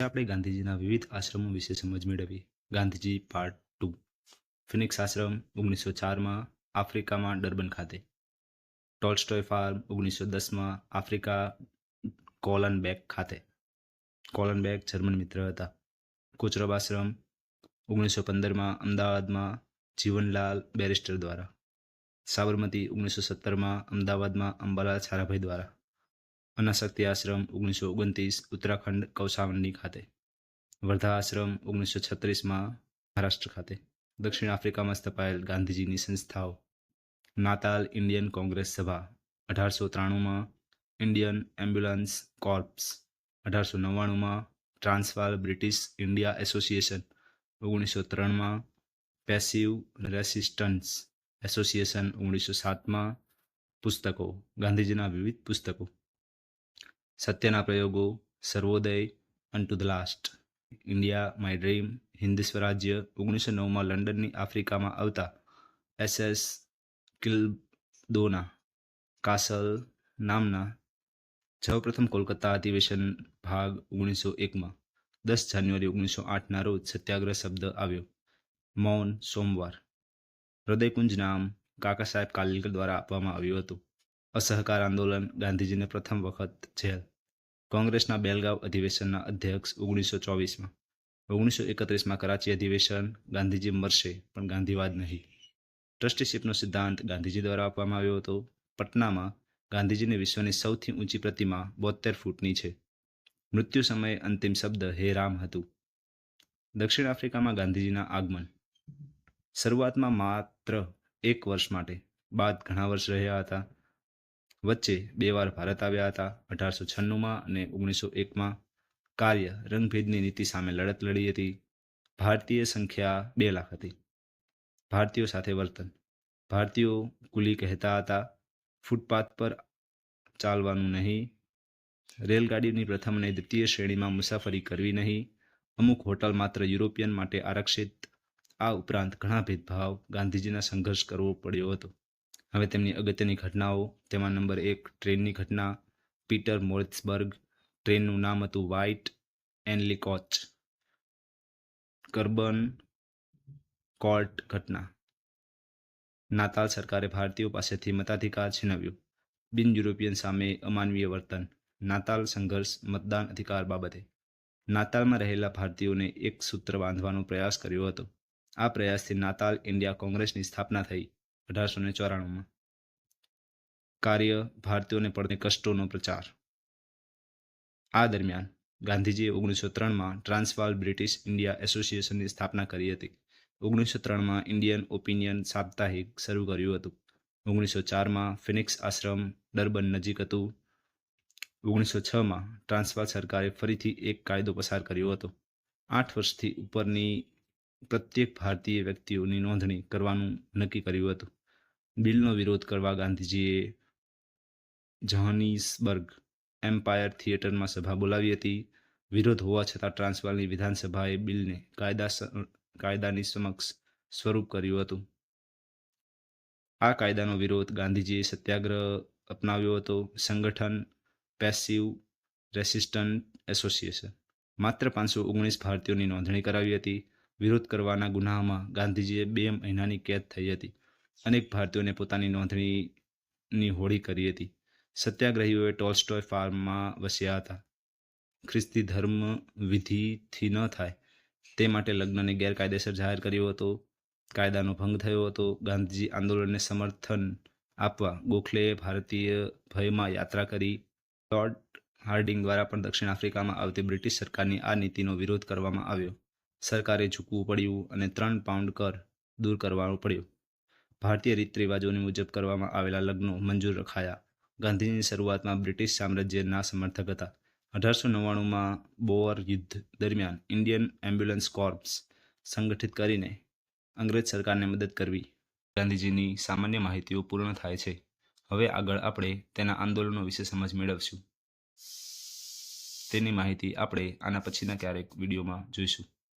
આપણે ગાંધીજીના વિવિધ આશ્રમો વિશે સમજ મેળવી. ગાંધીજી પાર્ટ 2. ફિનિક્સ આશ્રમ 1904માં આફ્રિકામાં ડર્બન ખાતે. ટોલ્સ્ટોય ફાર્મ 1910માં આફ્રિકા કોલનબેક ખાતે. કોલનબેક જર્મન મિત્ર હતા. કોચરબ આશ્રમ 1915માં અમદાવાદમાં જીવનલાલ બેરિસ્ટર દ્વારા. સાબરમતી 1917માં અમદાવાદમાં અંબાલાલ સારાભાઈ દ્વારા. અનાશક્તિ આશ્રમ 1929 ઉત્તરાખંડ કૌસાવંડી ખાતે. વર્ધા આશ્રમ 1936માં મહારાષ્ટ્ર ખાતે. દક્ષિણ આફ્રિકામાં સ્થપાયેલ ગાંધીજીની સંસ્થાઓ. નાતાલ ઇન્ડિયન કોંગ્રેસ સભા 1893માં. ઇન્ડિયન એમ્બ્યુલન્સ કોર્પ્સ 1899માં. ટ્રાન્સવાલ બ્રિટિશ ઇન્ડિયા એસોસિએશન 1903માં. પેસિવ રેસિસ્ટન્સ એસોસિએશન 1907માં. પુસ્તકો. ગાંધીજીના વિવિધ પુસ્તકો. સત્યના પ્રયોગો, Sarvodaya, unto the last, India my dream, Hind Swarajya 1909માં લંડનની આફ્રિકામાં આવતા SS કિલ્દોના કાસલ નામના સૌપ્રથમ કોલકાતા અધિવેશન ભાગ 1901માં 10 જાન્યુઆરી 1908ના રોજ સત્યાગ્રહ શબ્દ આવ્યો. મૌન સોમવાર. હૃદયકુંજ નામ કાકા સાહેબ કાલેલકર દ્વારા આપવામાં આવ્યું હતું. અસહકાર આંદોલન, ગાંધીજીને પ્રથમ વખત જેલ. કોંગ્રેસના બેલગાવ અધિવેશનના અધ્યક્ષ 1924માં. 1931માં કરાચી અધિવેશન, ગાંધીજી મરશે પણ ગાંધીવાદ નહીં. ટ્રસ્ટીશિપનો સિદ્ધાંત ગાંધીજી દ્વારા આપવામાં આવ્યો હતો. પટનામાં ગાંધીજીની વિશ્વની સૌથી ઊંચી પ્રતિમા 72 ફૂટની છે. મૃત્યુ સમયે અંતિમ શબ્દ હે રામ હતું. દક્ષિણ આફ્રિકામાં ગાંધીજીના આગમન. શરૂઆતમાં માત્ર 1 વર્ષ માટે, બાદ ઘણા વર્ષ રહ્યા હતા. વચ્ચે 2 વાર ભારત આવ્યા હતા, 1896માં અને 1901માં. કાર્ય રંગભેદની નીતિ સામે લડત લડી હતી. ભારતીય સંખ્યા 2 લાખ હતી. ભારતીયો સાથે વર્તન. ભારતીયો કુલી કહેતા હતા. ફૂટપાથ પર ચાલવાનું નહીં. રેલગાડીની પ્રથમ અને દ્વિતીય શ્રેણીમાં મુસાફરી કરવી નહીં. અમુક હોટલ માત્ર યુરોપિયન માટે આરક્ષિત. આ ઉપરાંત ઘણા ભેદભાવ. ગાંધીજીના સંઘર્ષ કરવો પડ્યો હતો. હવે તેમની અગત્યની ઘટનાઓ. તેમાં નંબર 1 ટ્રેનની ઘટના. પીટર મોરિત્સબર્ગ. ટ્રેનનું નામ હતું વ્હાઇટ એનલી કોચ. કર્બન કોર્ટ ઘટના. નાતાલ સરકારે ભારતીયો પાસેથી મતાધિકાર છીનવ્યો. બિન યુરોપિયન સામે અમાનવીય વર્તન. નાતાલ સંઘર્ષ મતદાન અધિકાર બાબતે. નાતાલમાં રહેલા ભારતીયોને એક સૂત્ર બાંધવાનો પ્રયાસ કર્યો હતો. આ પ્રયાસથી નાતાલ ઇન્ડિયા કોંગ્રેસની સ્થાપના થઈ 1894માં. કાર્ય ભારતીયોને પડતી કષ્ટોનો પ્રચાર. આ દરમિયાન ગાંધીજીએ 1903માં ટ્રાન્સવાલ બ્રિટિશ ઇન્ડિયા એસોસિએશનની સ્થાપના કરી હતી. 1903માં ઇન્ડિયન ઓપિનિયન સાપ્તાહિક શરૂ કર્યું હતું. 1904માં ફિનિક્સ આશ્રમ ડર્બન નજીક હતું. 1906માં ટ્રાન્સવાલ સરકારે ફરીથી એક કાયદો પસાર કર્યો હતો. 8 વર્ષથી ઉપરની પ્રત્યેક ભારતીય વ્યક્તિઓની નોંધણી કરવાનું નક્કી કર્યું હતું. બિલનો વિરોધ કરવા ગાંધીજીએ જોહાનિસબર્ગ એમ્પાયર થિયેટરમાં સભા બોલાવી હતી. વિરોધ હોવા છતાં ટ્રાન્સવાલની વિધાનસભાએ બિલને કાયદાની સમક્ષ સ્વરૂપ કર્યું હતું. આ કાયદાનો વિરોધ ગાંધીજીએ સત્યાગ્રહ અપનાવ્યો હતો. સંગઠન પેસિવ રેસિસ્ટન્ટ એસોસિએશન. માત્ર 519 ભારતીયોની નોંધણી કરાવી હતી. વિરોધ કરવાના ગુનામાં ગાંધીજીએ 2 મહિનાની કેદ થઈ હતી. અનેક ભારતીયોને પોતાની નોંધણીની હોળી કરી હતી. સત્યાગ્રહીઓએ ટોલ્સ્ટોય ફાર્મમાં વસ્યા હતા. ખ્રિસ્તી ધર્મ વિધિથી ન થાય તે માટે લગ્નને ગેરકાયદેસર જાહેર કર્યો હતો. કાયદાનો ભંગ થયો હતો. ગાંધીજી આંદોલનને સમર્થન આપવા ગોખલેએ ભારતીય ભયમાં યાત્રા કરી. લોર્ડ હાર્ડિંગ દ્વારા પણ દક્ષિણ આફ્રિકામાં આવતી બ્રિટિશ સરકારની આ નીતિનો વિરોધ કરવામાં આવ્યો. સરકારે ઝૂકવું પડ્યું અને 3 પાઉન્ડ કર દૂર કરવાનો પડ્યો. ભારતીય રીત રિવાજોની મુજબ કરવામાં આવેલા લગ્નો મંજૂર રખાયા. ગાંધીજીની શરૂઆતમાં બ્રિટિશ સામ્રાજ્યના સમર્થક હતા. 1899માં બોઅર યુદ્ધ દરમિયાન ઇન્ડિયન એમ્બ્યુલન્સ કોર્પ્સ સંગઠિત કરીને અંગ્રેજ સરકારને મદદ કરવી. ગાંધીજીની સામાન્ય માહિતીઓ પૂર્ણ થાય છે. હવે આગળ આપણે તેના આંદોલનો વિશે સમજ મેળવશું. તેની માહિતી આપણે આના પછીના ક્યારેક વિડીયોમાં જોઈશું.